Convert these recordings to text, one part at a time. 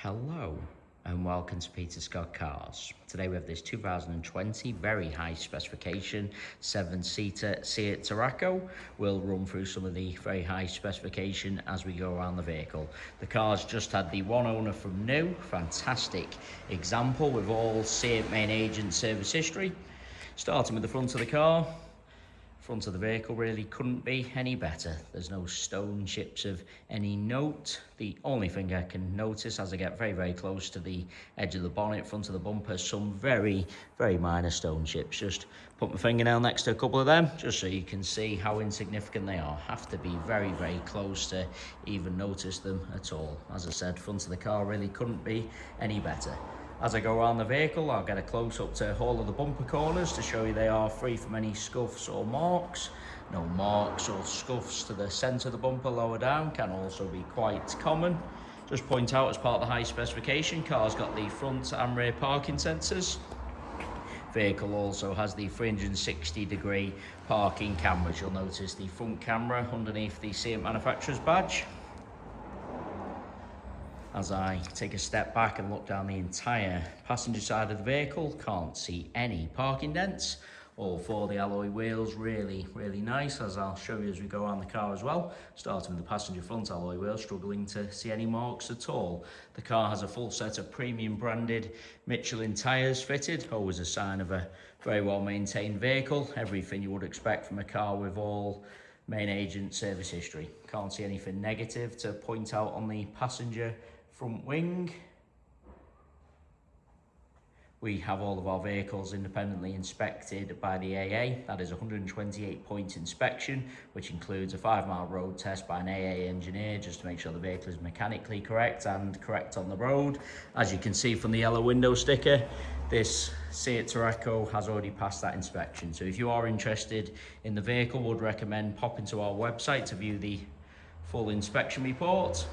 Hello and welcome to Peter Scott Cars. Today we have this 2020 very high specification 7-seater Seat Tarraco. We'll run through some of the very high specification as we go around the vehicle. The car's just had the one owner from new, fantastic example with all Seat main agent service history. Starting with the front of the car. Front of the vehicle really couldn't be any better. There's no stone chips of any note. The only thing I can notice as I get very close to the edge of the bonnet, front of the bumper, some very minor stone chips. Just put my fingernail next to a couple of them just so you can see how insignificant they are. Have to be very close to even notice them at all. As I said, front of the car really couldn't be any better. As I go around the vehicle, I'll get a close-up to all of the bumper corners to show you they are free from any scuffs or marks. No marks or scuffs to the centre of the bumper lower down, can also be quite common. Just point out, as part of the high specification, car's got the front and rear parking sensors. Vehicle also has the 360-degree parking cameras. You'll notice the front camera underneath the Seat manufacturer's badge. As I take a step back and look down the entire passenger side of the vehicle, can't see any parking dents. All four of the alloy wheels really nice, as I'll show you as we go around the car as well. Starting with the passenger front alloy wheel, struggling to see any marks at all. The car has a full set of premium branded Michelin tyres fitted, always a sign of a very well maintained vehicle. Everything you would expect from a car with all main agent service history. Can't see anything negative to point out on the passenger front wing. We have all of our vehicles independently inspected by the AA. That is a 128-point inspection, which includes a 5-mile road test by an AA engineer just to make sure the vehicle is mechanically correct and correct on the road. As you can see from the yellow window sticker, this Seat Tarraco has already passed that inspection. So if you are interested in the vehicle, would recommend popping to our website to view the full inspection report.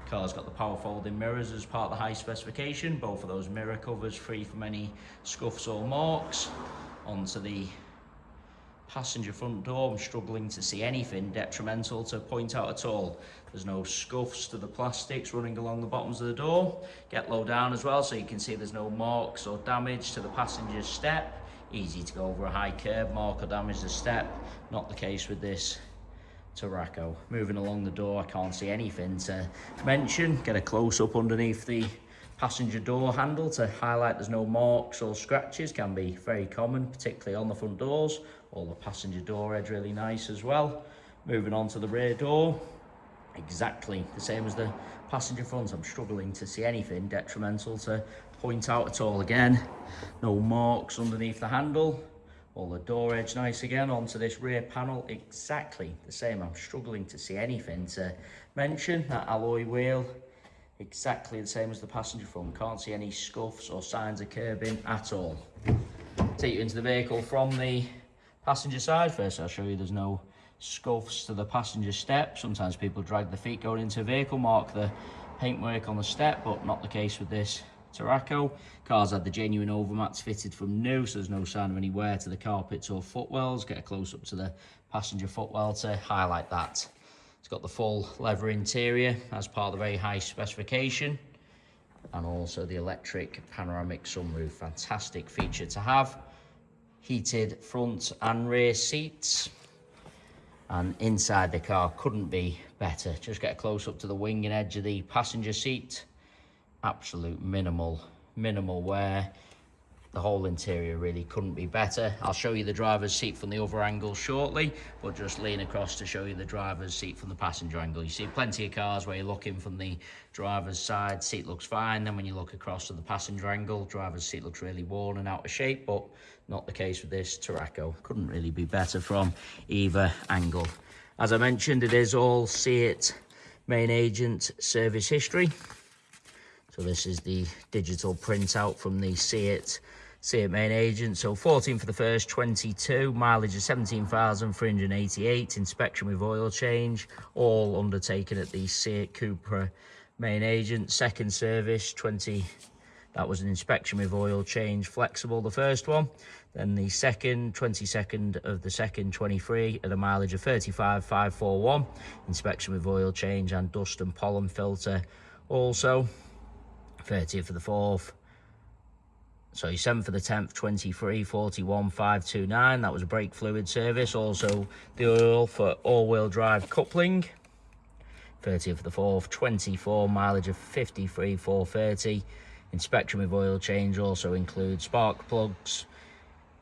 Car's got the power folding mirrors as part of the high specification. Both of those mirror covers free from any scuffs or marks. Onto the passenger front door, I'm struggling to see anything detrimental to point out at all. There's no scuffs to the plastics running along the bottoms of the door. Get low down as well so you can see there's no marks or damage to the passenger's step. Easy to go over a high curb, mark or damage the step. Not the case with this Tarraco. Moving along the door, I can't see anything to mention. Get a close-up underneath the passenger door handle to highlight there's no marks or scratches. Can be very common, particularly on the front doors. All the passenger door edge really nice as well. Moving on to the rear door, exactly the same as the passenger front. I'm struggling to see anything detrimental to point out at all. Again, no marks underneath the handle. All the door edge nice again. Onto this rear panel, exactly the same. I'm struggling to see anything to mention. That alloy wheel, exactly the same as the passenger front. Can't see any scuffs or signs of curbing at all. Take you into the vehicle from the passenger side. First, I'll show you there's no scuffs to the passenger step. Sometimes people drag the feet going into a vehicle, mark the paintwork on the step, but not the case with this Tarraco. Car's had the genuine overmats fitted from new, so there's no sign of any wear to the carpets or footwells. Get a close up to the passenger footwell to highlight that. It's got the full leather interior as part of the very high specification, and also the electric panoramic sunroof. Fantastic feature to have. Heated front and rear seats, and inside the car couldn't be better. Just get a close up to the wing and edge of the passenger seat. Absolute minimal wear. The whole interior really couldn't be better. I'll show you the driver's seat from the other angle shortly, but just lean across to show you the driver's seat from the passenger angle. You see plenty of cars where you're looking from the driver's side, seat looks fine. Then when you look across to the passenger angle, driver's seat looks really worn and out of shape, but not the case with this Tarraco. Couldn't really be better from either angle. As I mentioned, it is all Seat main agent service history. So this is the digital printout from the Seat main agent. So 14 for the first, 22, mileage of 17,388, inspection with oil change, all undertaken at the Seat Cupra main agent. Second service, 20, that was an inspection with oil change, flexible, the first one. Then the second, 22nd of the second, 23, at a mileage of 35,541, inspection with oil change and dust and pollen filter also. 30th of the 4th. Sorry, 7th of the 10th, 23, 41, 529. That was a brake fluid service. Also, the oil for all-wheel drive coupling. 30th of the 4th, 24, mileage of 53,430. Inspection with oil change also includes spark plugs,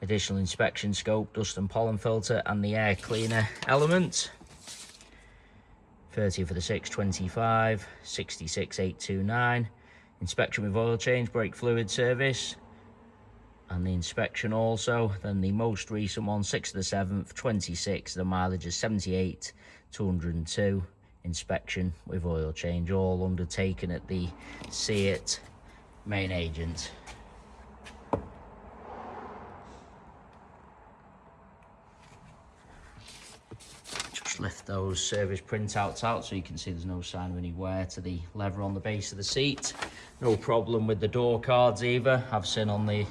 additional inspection scope, dust and pollen filter, and the air cleaner element. 30th of the 6th, 25, 66,829. Inspection with oil change, brake fluid service, and the inspection also. Then the most recent one, 6th of the 7th, 26, the mileage is 78,202. Inspection with oil change, all undertaken at the Seat main agent. Just lift those service printouts out so you can see there's no sign of any wear to the leather on the base of the seat. No problem with the door cards either. I've seen on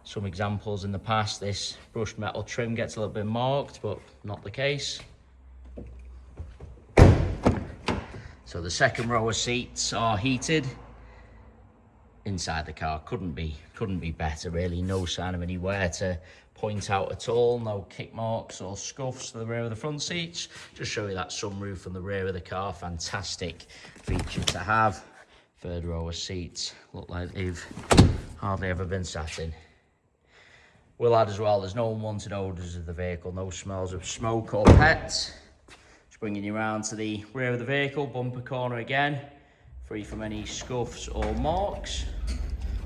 some examples in the past this brushed metal trim gets a little bit marked, but not the case. So the second row of seats are heated inside the car. Couldn't be better really. No sign of any wear to point out at all. No kick marks or scuffs to the rear of the front seats. Just show you that sunroof on the rear of the car. Fantastic feature to have. Third row of seats look like they've hardly ever been sat in. We'll add as well, there's no unwanted odours of the vehicle, no smells of smoke or pets. Bringing you around to the rear of the vehicle, bumper corner again, free from any scuffs or marks.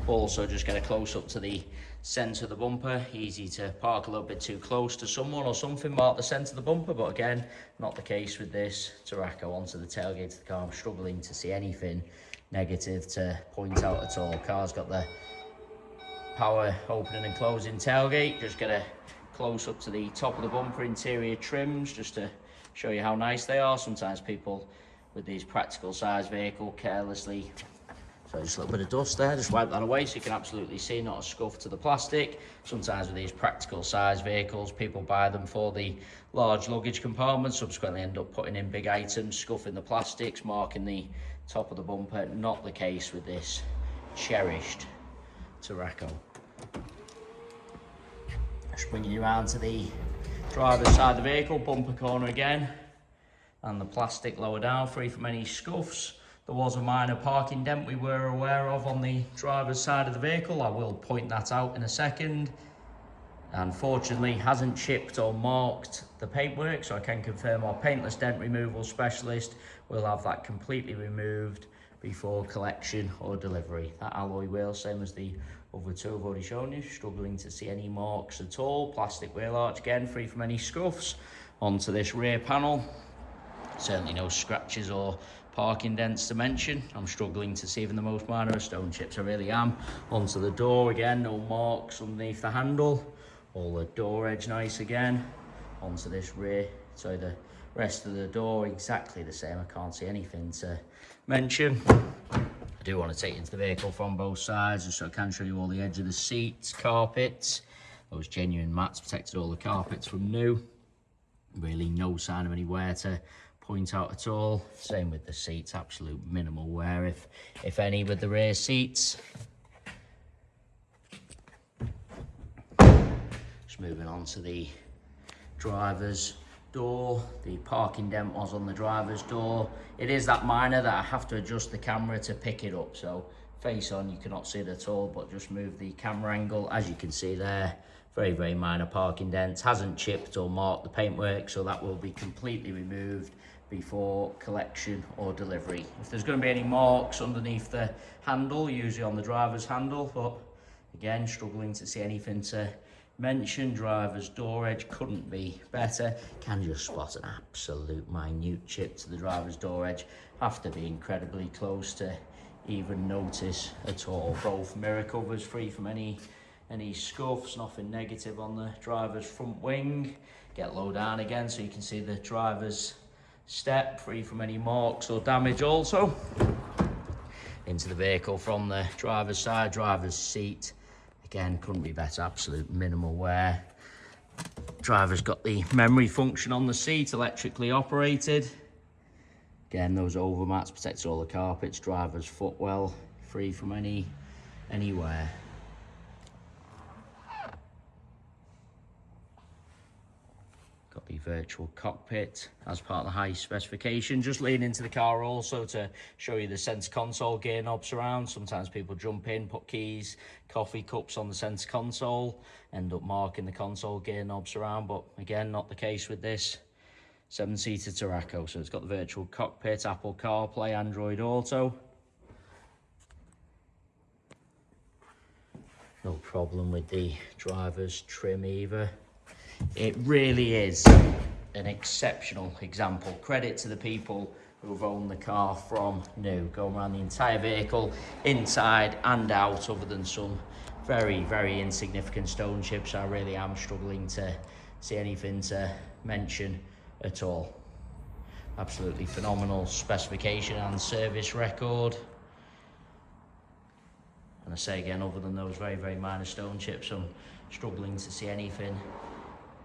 Also just get a close up to the centre of the bumper. Easy to park a little bit too close to someone or something, mark the centre of the bumper, but again, not the case with this Tarraco. Onto the tailgate of the car, I'm struggling to see anything negative to point out at all. Car's got the power opening and closing tailgate. Just get a close up to the top of the bumper, interior trims, just to show you how nice they are. Sometimes people with these practical size vehicle carelessly, so just a little bit of dust there, just wipe that away so you can absolutely see, not a scuff to the plastic. Sometimes with these practical size vehicles, people buy them for the large luggage compartments, subsequently end up putting in big items, scuffing the plastics, marking the top of the bumper. Not the case with this cherished Tarraco. Just bringing you around to the driver's side of the vehicle, bumper corner again, and the plastic lower down, free from any scuffs. There was a minor parking dent we were aware of on the driver's side of the vehicle. I will point that out in a second. Unfortunately, hasn't chipped or marked the paintwork, so I can confirm our paintless dent removal specialist will have that completely removed before collection or delivery. That alloy wheel, same as the other two I've already shown you, struggling to see any marks at all. Plastic wheel arch again, free from any scuffs. Onto this rear panel, certainly no scratches or parking dents to mention. I'm struggling to see even the most minor of stone chips, I really am. Onto the door again, no marks underneath the handle. All the door edge nice again. Onto this rear, so the rest of the door exactly the same. I can't see anything to mention. I do want to take you into the vehicle from both sides just so I can show you all the edge of the seats, carpets. Those genuine mats protected all the carpets from new. Really no sign of any wear to point out at all. Same with the seats, absolute minimal wear if any with the rear seats. Just moving on to the driver's door. The parking dent was on the driver's door. It is that minor that I have to adjust the camera to pick it up, so face on you cannot see it at all, but just move the camera angle. As you can see there, very minor parking dents. Hasn't chipped or marked the paintwork, so that will be completely removed before collection or delivery. If there's going to be any marks underneath the handle, usually on the driver's handle, but again, struggling to see anything to mention. Driver's door edge couldn't be better. Can just spot an absolute minute chip to the driver's door edge. Have to be incredibly close to even notice at all. Both mirror covers free from any scuffs, nothing negative on the driver's front wing. Get low down again so you can see the driver's step, free from any marks or damage also. Into the vehicle from the driver's side, driver's seat. Again, couldn't be better, absolute minimal wear. Driver's got the memory function on the seat, electrically operated. Again, those overmats protect all the carpets. Driver's footwell, free from anywhere. Got the virtual cockpit as part of the high specification. Just lean into the car also to show you the center console gear knobs around. Sometimes people jump in, put keys, coffee cups on the center console, end up marking the console gear knobs around, but again, not the case with this 7-seater Tarraco. So it's got the virtual cockpit, Apple CarPlay, Android Auto. No problem with the driver's trim either. It really is an exceptional example. Credit to the people who've owned the car from new, going around the entire vehicle, inside and out, other than some very, very insignificant stone chips. I really am struggling to see anything to mention at all. Absolutely phenomenal specification and service record. And I say again, other than those very, very minor stone chips, I'm struggling to see anything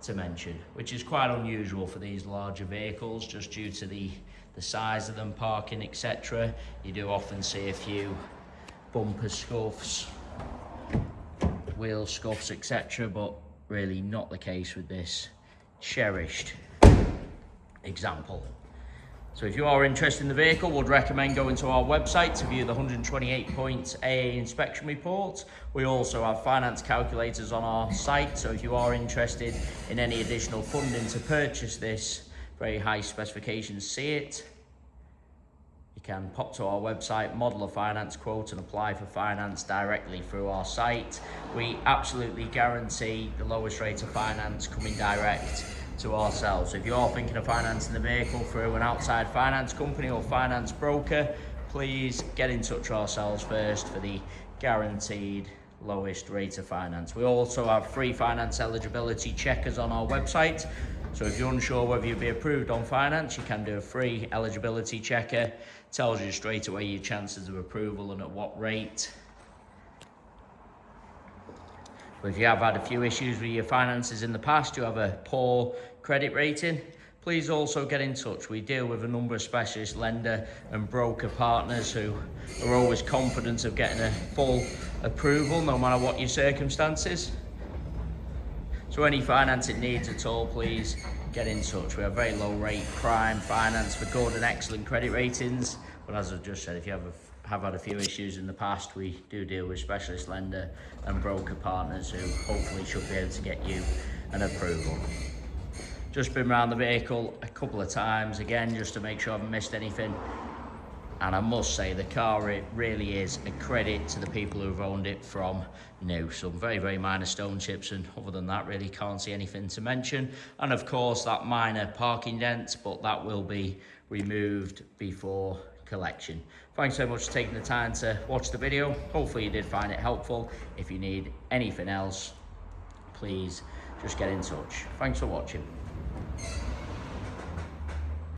to mention, which is quite unusual for these larger vehicles, just due to the size of them, parking, etc. You do often see a few bumper scuffs, wheel scuffs, etc., but really not the case with this cherished example. So if you are interested in the vehicle, would recommend going to our website to view the 128-point AA inspection report. We also have finance calculators on our site, so if you are interested in any additional funding to purchase this very high specification Seat, you can pop to our website, model a finance quote, and apply for finance directly through our site. We absolutely guarantee the lowest rate of finance coming direct to ourselves. If you are thinking of financing the vehicle through an outside finance company or finance broker, please get in touch with ourselves first for the guaranteed lowest rate of finance. We also have free finance eligibility checkers on our website, so if you're unsure whether you'll be approved on finance, you can do a free eligibility checker. Tells you straight away your chances of approval and at what rate. But if you have had a few issues with your finances in the past, you have a poor credit rating, please also get in touch. We deal with a number of specialist lender and broker partners who are always confident of getting a full approval no matter what your circumstances. So any financing needs at all, please get in touch. We have very low rate prime finance for good and excellent credit ratings. But as I just said, if you have had a few issues in the past, we do deal with specialist lender and broker partners who hopefully should be able to get you an approval. Just been around the vehicle a couple of times again, just to make sure I haven't missed anything. And I must say, the car, it really is a credit to the people who've owned it from new. Some very, very minor stone chips, and other than that, really can't see anything to mention. And of course, that minor parking dent, but that will be removed before collection. Thanks so much for taking the time to watch the video. Hopefully you did find it helpful. If you need anything else, please just get in touch. Thanks for watching.